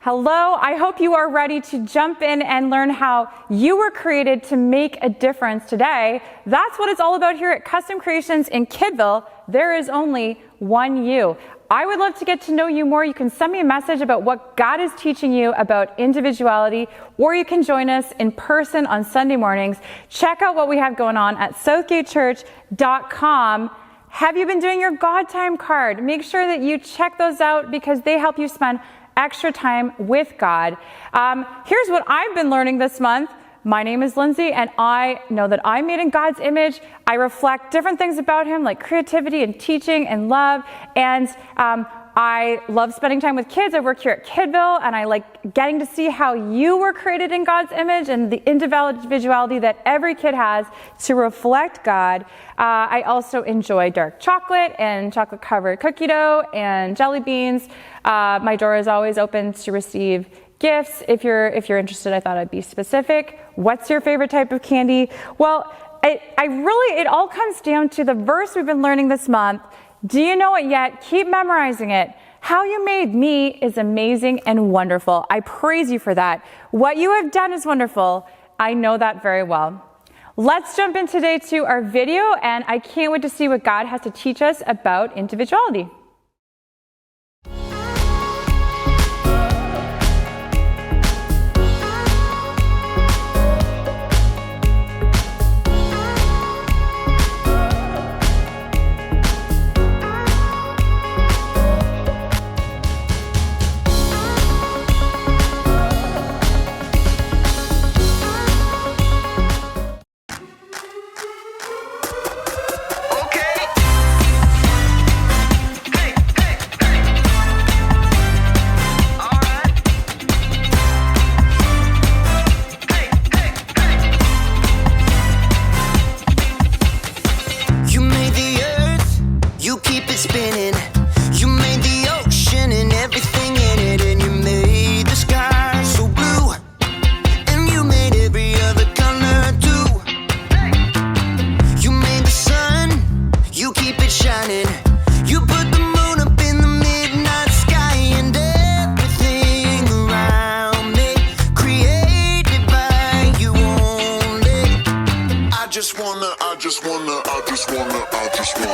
Hello, I hope you are ready to jump in and learn how you were created to make a difference today. That's what it's all about here at Custom Creations in Kidville. There is only one you. I would love to get to know you more. You can send me a message about what God is teaching you about individuality, or you can join us in person on Sunday mornings. Check out what we have going on at southgatechurch.com. Have you been doing your God time card? Make sure that you check those out because they help you spend extra time with God. Here's what I've been learning this month. My name is Lindsay, and I know that I'm made in God's image. I reflect different things about Him, like creativity and teaching and love. And I love spending time with kids. I work here at Kidville, and I like getting to see how you were created in God's image and the individuality that every kid has to reflect God. I also enjoy dark chocolate and chocolate-covered cookie dough and jelly beans. My door is always open to receive gifts. If you're interested, I thought I'd be specific. What's your favorite type of candy? Well, it all comes down to the verse we've been learning this month. Do you know it yet? Keep memorizing it. How you made me is amazing and wonderful. I praise you for that. What you have done is wonderful. I know that very well. Let's jump in today to our video, and I can't wait to see what God has to teach us about individuality.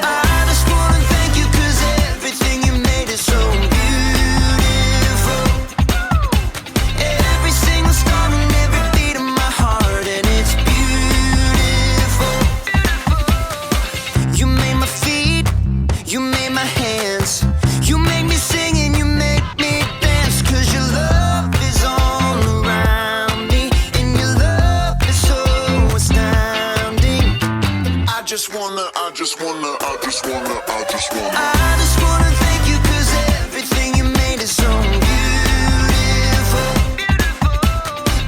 I just wanna thank you 'cause everything you made is so beautiful. Every single star and every beat of my heart, and it's beautiful. You made my feet, you made my hands, you made me sing and you make me dance, 'cause your love is all around me, and your love is so astounding. I just wanna thank you 'cause everything you made is so beautiful.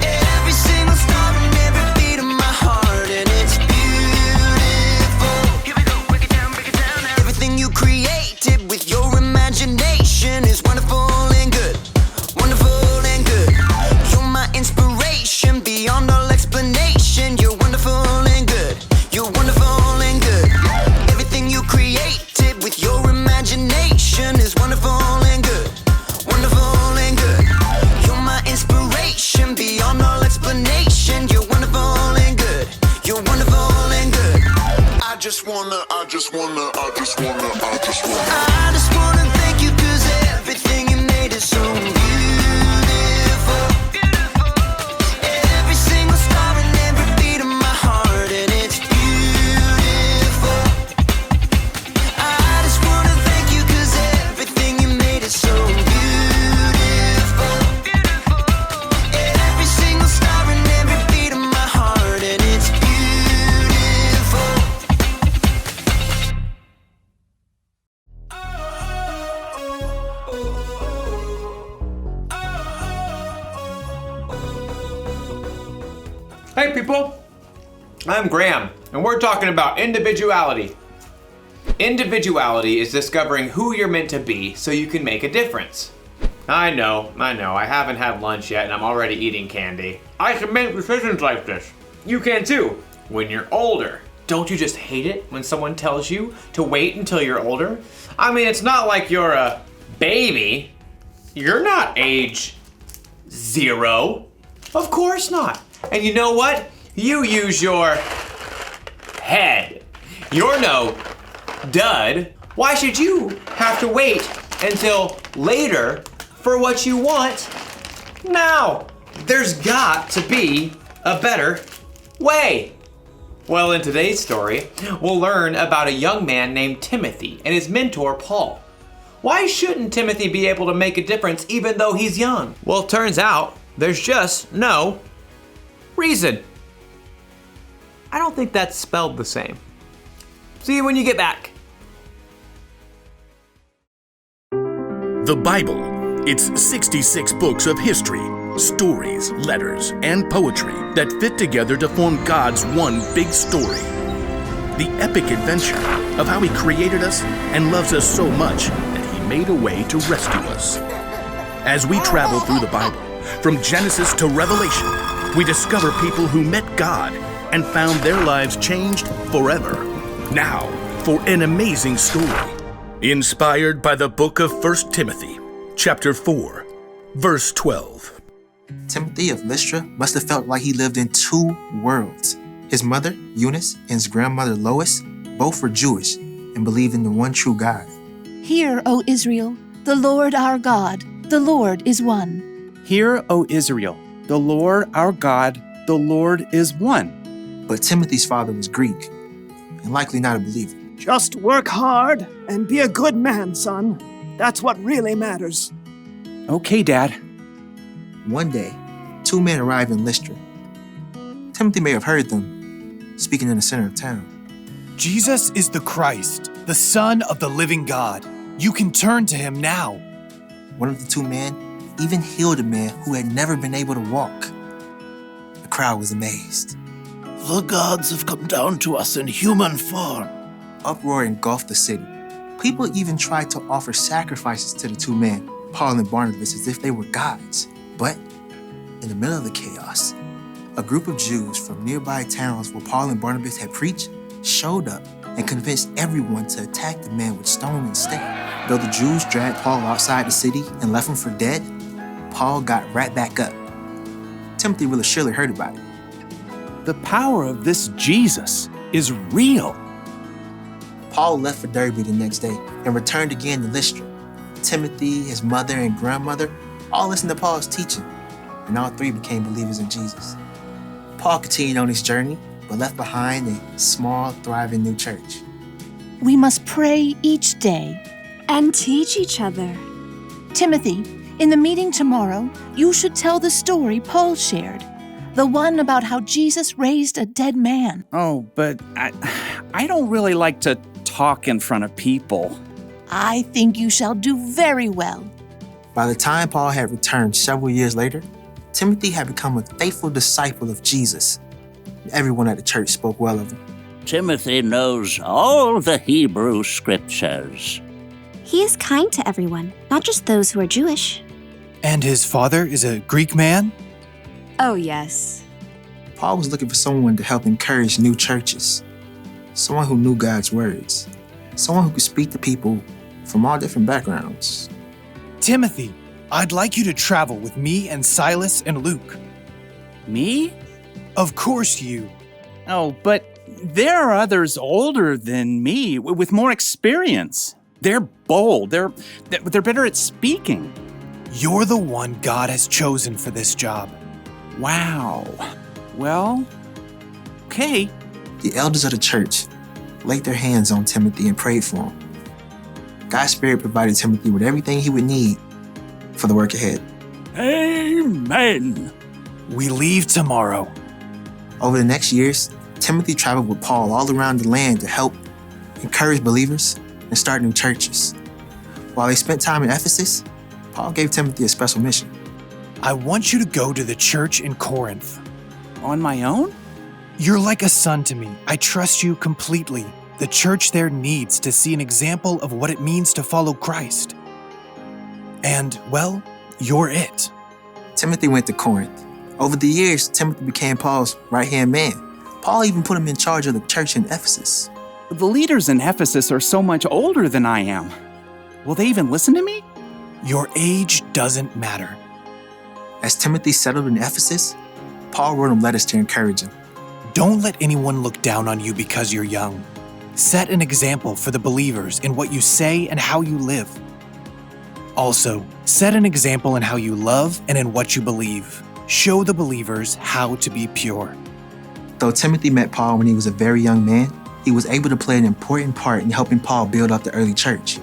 Every single star and every beat of my heart, and it's beautiful. Here we go, break it down now. Everything you created with your imagination is wonderful and good. Wonderful and good. You're my inspiration beyond all explanation. You're wonderful and good. You're wonderful and good. Everything you created with your imagination is wonderful and good. Wonderful and good. You're my inspiration beyond all explanation. You're wonderful and good. You're wonderful and good. I just wanna thank you 'cause everything you made is so beautiful. Every single star and every beat of my heart, and it's beautiful. I just wanna thank you 'cause everything you made is so beautiful. Every single star and every beat of my heart, and it's beautiful. Hey people, I'm Graham, and we're talking about individuality. Individuality is discovering who you're meant to be so you can make a difference. I know, I haven't had lunch yet and I'm already eating candy. I can make decisions like this. You can too, when you're older. Don't you just hate it when someone tells you to wait until you're older? I mean, it's not like you're a baby. You're not age 0. Of course not. And you know what? You use your head. You're no dud. Why should you have to wait until later for what you want now? There's got to be a better way. Well, in today's story, we'll learn about a young man named Timothy and his mentor, Paul. Why shouldn't Timothy be able to make a difference even though he's young? Well, it turns out there's just no reason. I don't think that's spelled the same. See you when you get back. The Bible. It's 66 books of history, stories, letters, and poetry that fit together to form God's one big story. The epic adventure of how He created us and loves us so much that He made a way to rescue us. As we travel through the Bible, from Genesis to Revelation, we discover people who met God and found their lives changed forever. Now, for an amazing story, inspired by the book of 1 Timothy, chapter 4, verse 12. Timothy of Lystra must have felt like he lived in two worlds. His mother, Eunice, and his grandmother, Lois, both were Jewish and believed in the one true God. Hear, O Israel, the Lord our God, the Lord is one. Hear, O Israel, the Lord our God, the Lord is one. But Timothy's father was Greek and likely not a believer. Just work hard and be a good man, son. That's what really matters. Okay, Dad. One day, two men arrived in Lystra. Timothy may have heard them speaking in the center of town. Jesus is the Christ, the Son of the living God. You can turn to Him now. One of the two men even healed a man who had never been able to walk. The crowd was amazed. The gods have come down to us in human form. Uproar engulfed the city. People even tried to offer sacrifices to the two men, Paul and Barnabas, as if they were gods. But in the middle of the chaos, a group of Jews from nearby towns where Paul and Barnabas had preached showed up and convinced everyone to attack the man with stone instead. Though the Jews dragged Paul outside the city and left him for dead, Paul got right back up. Timothy really surely heard about it. The power of this Jesus is real. Paul left for Derbe the next day and returned again to Lystra. Timothy, his mother, and grandmother all listened to Paul's teaching, and all three became believers in Jesus. Paul continued on his journey, but left behind a small, thriving new church. We must pray each day. And teach each other. Timothy, in the meeting tomorrow, you should tell the story Paul shared. The one about how Jesus raised a dead man. Oh, but I don't really like to talk in front of people. I think you shall do very well. By the time Paul had returned several years later, Timothy had become a faithful disciple of Jesus. Everyone at the church spoke well of him. Timothy knows all the Hebrew scriptures. He is kind to everyone, not just those who are Jewish. And his father is a Greek man? Oh, yes. Paul was looking for someone to help encourage new churches. Someone who knew God's words. Someone who could speak to people from all different backgrounds. Timothy, I'd like you to travel with me and Silas and Luke. Me? Of course you. Oh, but there are others older than me with more experience. They're bold. They're better at speaking. You're the one God has chosen for this job. Wow. Well, okay. The elders of the church laid their hands on Timothy and prayed for him. God's Spirit provided Timothy with everything he would need for the work ahead. Amen. We leave tomorrow. Over the next years, Timothy traveled with Paul all around the land to help encourage believers and start new churches. While they spent time in Ephesus, Paul gave Timothy a special mission. I want you to go to the church in Corinth. On my own? You're like a son to me. I trust you completely. The church there needs to see an example of what it means to follow Christ. And, well, you're it. Timothy went to Corinth. Over the years, Timothy became Paul's right-hand man. Paul even put him in charge of the church in Ephesus. The leaders in Ephesus are so much older than I am. Will they even listen to me? Your age doesn't matter. As Timothy settled in Ephesus, Paul wrote him letters to encourage him. Don't let anyone look down on you because you're young. Set an example for the believers in what you say and how you live. Also, set an example in how you love and in what you believe. Show the believers how to be pure. Though Timothy met Paul when he was a very young man, he was able to play an important part in helping Paul build up the early church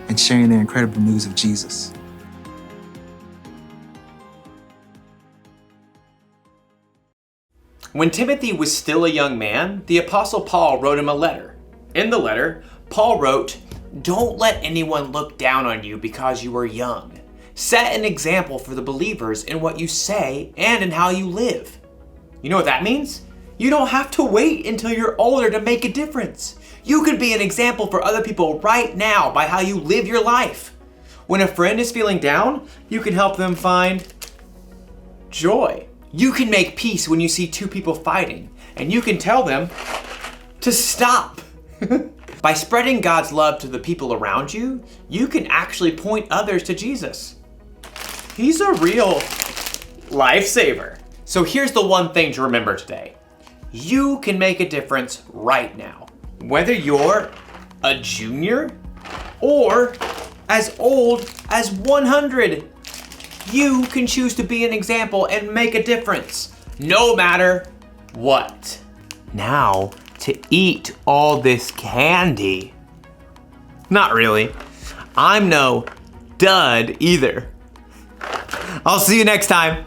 and sharing their incredible news of Jesus. When Timothy was still a young man, the Apostle Paul wrote him a letter. In the letter, Paul wrote, "Don't let anyone look down on you because you are young. Set an example for the believers in what you say and in how you live." You know what that means? You don't have to wait until you're older to make a difference. You can be an example for other people right now by how you live your life. When a friend is feeling down, you can help them find joy. You can make peace when you see two people fighting, and you can tell them to stop. By spreading God's love to the people around you, you can actually point others to Jesus. He's a real lifesaver. So here's the one thing to remember today. You can make a difference right now. Whether you're a junior or as old as 100, you can choose to be an example and make a difference, no matter what. Now, to eat all this candy. Not really. I'm no dud either. I'll see you next time.